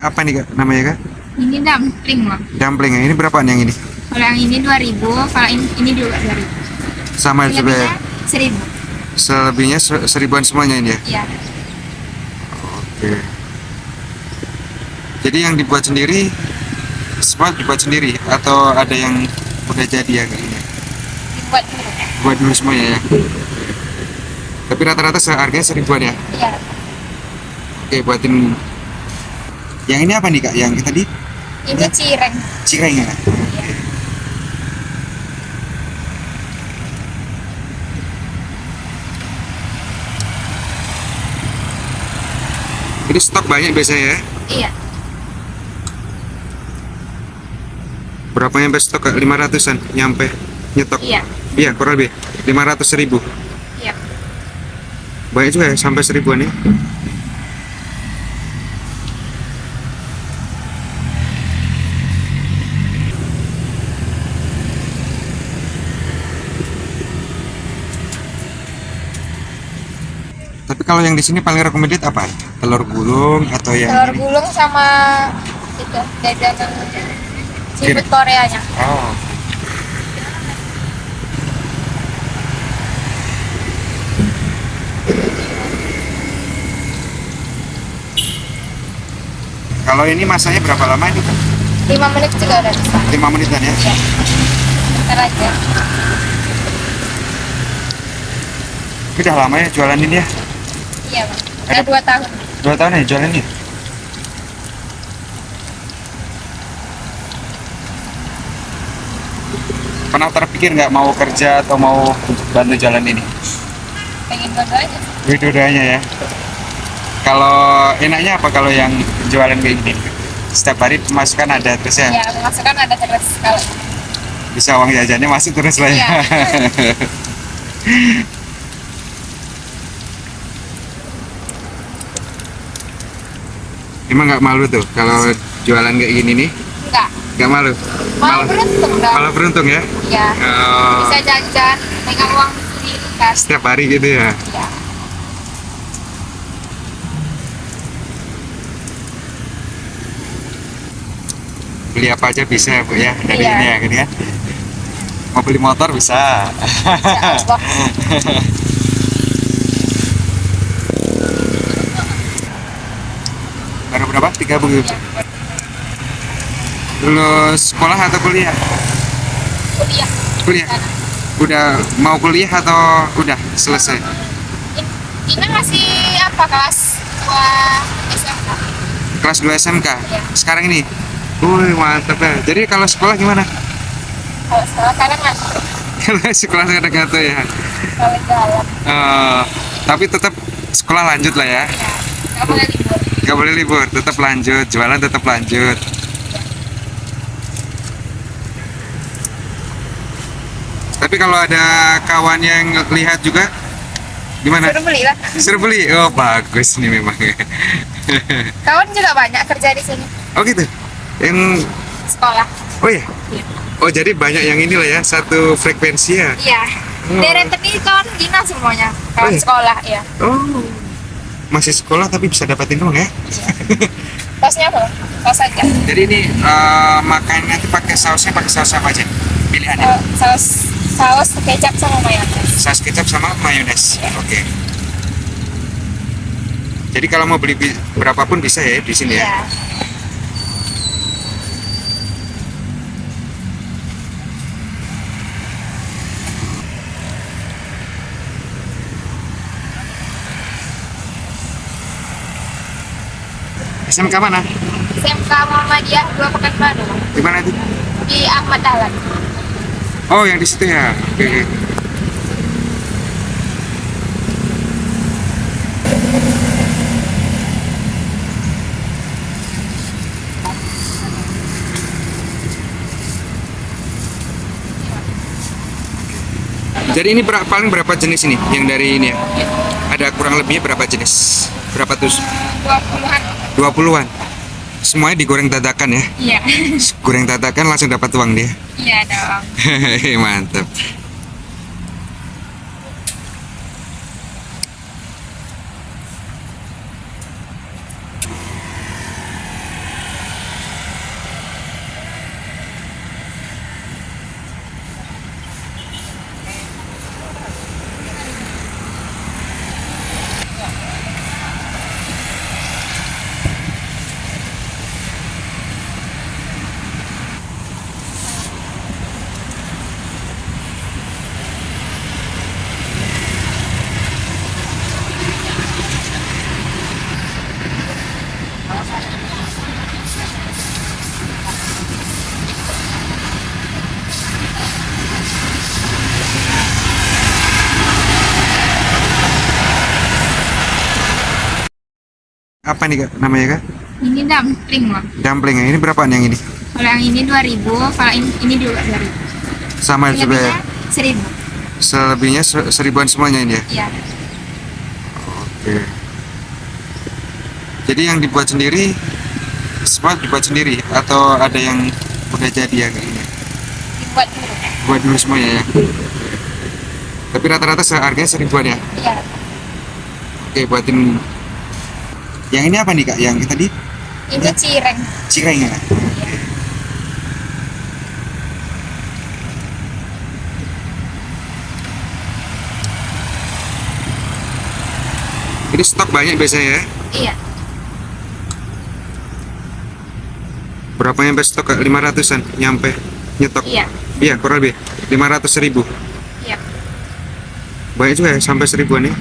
Apa nih Kak namanya Kak? Ini dumpling, Bang. Dumpling. Ini berapaan yang ini? Kalau yang ini 2.000, kalau ini juga 2.000. Sama juga ya? Selebihnya 1.000. Selebihnya seribuan semuanya ini ya? Iya. Oke. Jadi yang dibuat sendiri semua dibuat sendiri atau ada yang udah jadi ya kayak gini? Dibuat dulu. Buat dulu semuanya ya? Tapi rata-rata harganya seribuan ya? Iya. Oke, buatin. Yang ini apa nih Kak? Yang tadi? Ini cireng. Cireng ya? Oke. Ini stok banyak biasanya ya? Iya. Berapa nyampe stok Kak? 500-an nyampe nyetok? Iya. Iya, kurang lebih 500.000. Iya. Banyak juga ya, sampai 1.000-an ya? Tapi kalau yang di sini paling recommended apa? Telur gulung atau yang Telur ini? gulung sama itu jajanan seafood Koreanya. Oh. Kalau ini masanya berapa lama ini Kak? 5 menit juga udah bisa. 5 menitan ya? Iya. Bentar aja. Ini udah lama ya jualan ini ya? Iya, Bang. Udah 2 tahun. 2 tahun ya jualan ini? Pernah terpikir nggak mau kerja atau mau bantu jalan ini? Pengen bantu aja. Dua-duanya ya? Kalau enaknya apa kalau yang jualan kayak gini? Setiap hari pemasukan ada terus ya? Iya, pemasukan ada terus kalau Bisa uang jajannya masuk terus lah ya? Iya. Emang nggak malu tuh kalau jualan kayak gini nih? enggak. Nggak malu? Malah beruntung dong. Malah beruntung ya? Iya. Oh, Bisa jajan, pegang uang sendiri kan. setiap hari gitu ya? Iya. Beli apa aja bisa ya Bu ya? Dari Iya. ini ya gitu kan? Mau beli motor bisa. Insya Allah. Baru berapa? 3 buku. Iya. Lulus sekolah atau kuliah? Kuliah. Kuliah. Sana. Udah mau kuliah atau udah selesai? Ini masih apa kelas 2 SMK? Kelas 2 SMK. Iya. Sekarang ini. Wih, mantap ya. Jadi kalau sekolah gimana? Kalau sekolah kadang ngantuk. Kalau sekolah kadang tuh ya. Kalau jalan. Tapi tetap sekolah lanjut lah ya. Ya. Nggak boleh libur. Nggak boleh libur, tetap lanjut. Jualan tetap lanjut. Tapi kalau ada kawan yang lihat juga, gimana? Suruh beli lah. Suruh beli? Oh, bagus nih memang. Kawan juga banyak kerja di sini. Oh gitu? Yang, Sekolah. oh ya? Iya. Oh jadi banyak yang inilah ya, satu frekuensi ya? Iya. Oh. Deretan ini kawan Gina semuanya. Kawan Oh, iya? sekolah, ya. Oh, masih sekolah tapi bisa dapatin uang ya? Tosnya apa? Tos aja. Jadi ini makan nanti pakai sausnya pakai saus apa aja? Pilihannya? Saus kecap sama mayones. Saus kecap sama mayones. Oke. Jadi kalau mau beli berapapun bisa ya di sini ya? Iya. SMK mana? SMK Muhammadiyah 2 Pekanbaru. Di mana itu? Di Ahmad Dahlan. Oh, yang di situ ya. Oke. Jadi ini paling berapa jenis ini yang dari ini ya? Ada kurang lebihnya berapa jenis? Berapa tuh? 20-an. 20-an. Semuanya digoreng dadakan ya? Iya. Goreng dadakan langsung dapat uang dia. Iya dong. Mantap. Apa nih kak namanya kak? Ini dumpling loh. Dumpling ya. Ini berapaan yang ini? Kalau yang ini 2.000, kalau ini juga 2.000. Sama juga ya. Selebihnya 1.000. Selebihnya seribuan semuanya ini ya. Iya. Oke. Jadi yang dibuat sendiri semua dibuat sendiri atau ada yang udah jadi ya kayak gini? Dibuat dulu. Buat dulu semuanya ya. Tapi rata-rata harganya seribuan ya. Iya. Oke, buatin. Yang ini apa nih kak? Yang tadi Ini cireng. cireng ya. Ini stok banyak biasanya ya. Iya. Berapa nyampe stok kak? 500-an nyampe nyetok. Iya. Iya, kurang lebih 500.000. Iya. Banyak juga ya, sampai seribuan ya.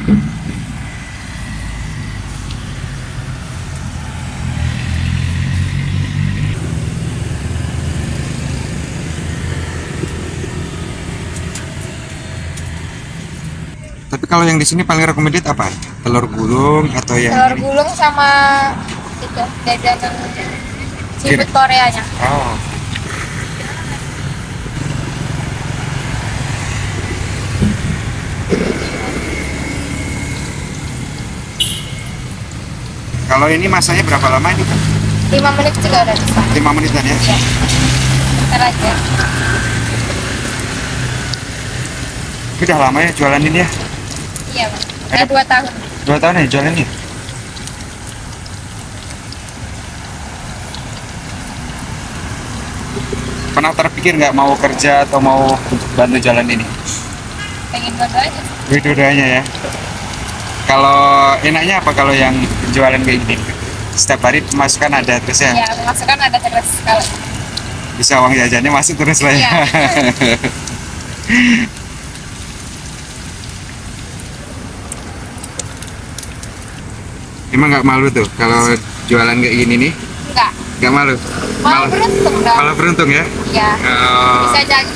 Tapi kalau yang di sini paling recommended apa? Telur gulung atau yang Telur ini? gulung sama itu jajanan seafood Koreanya. Oh. Kalau ini masanya berapa lama ini? 5 menit juga udah bisa. 5 menitan ya. Iya. Bentar aja. Ini udah lama ya jualan ini ya? Iya, Bang. Udah 2 tahun. 2 tahun ya jualan ini? Pernah terpikir nggak mau kerja atau mau bantu jalan ini? Pengen dua-duanya. Dua-duanya ya. Kalau enaknya apa kalau yang jualan kayak gini? Setiap hari pemasukan ada terus ya? Ya, pemasukan ada terus kalau Bisa uang jajannya masuk terus lah ya. Iya. Emang nggak malu tuh kalau jualan kayak gini nih? enggak. Nggak malu? Malah beruntung dong. Malah beruntung ya? Iya. Oh. Bisa jajan.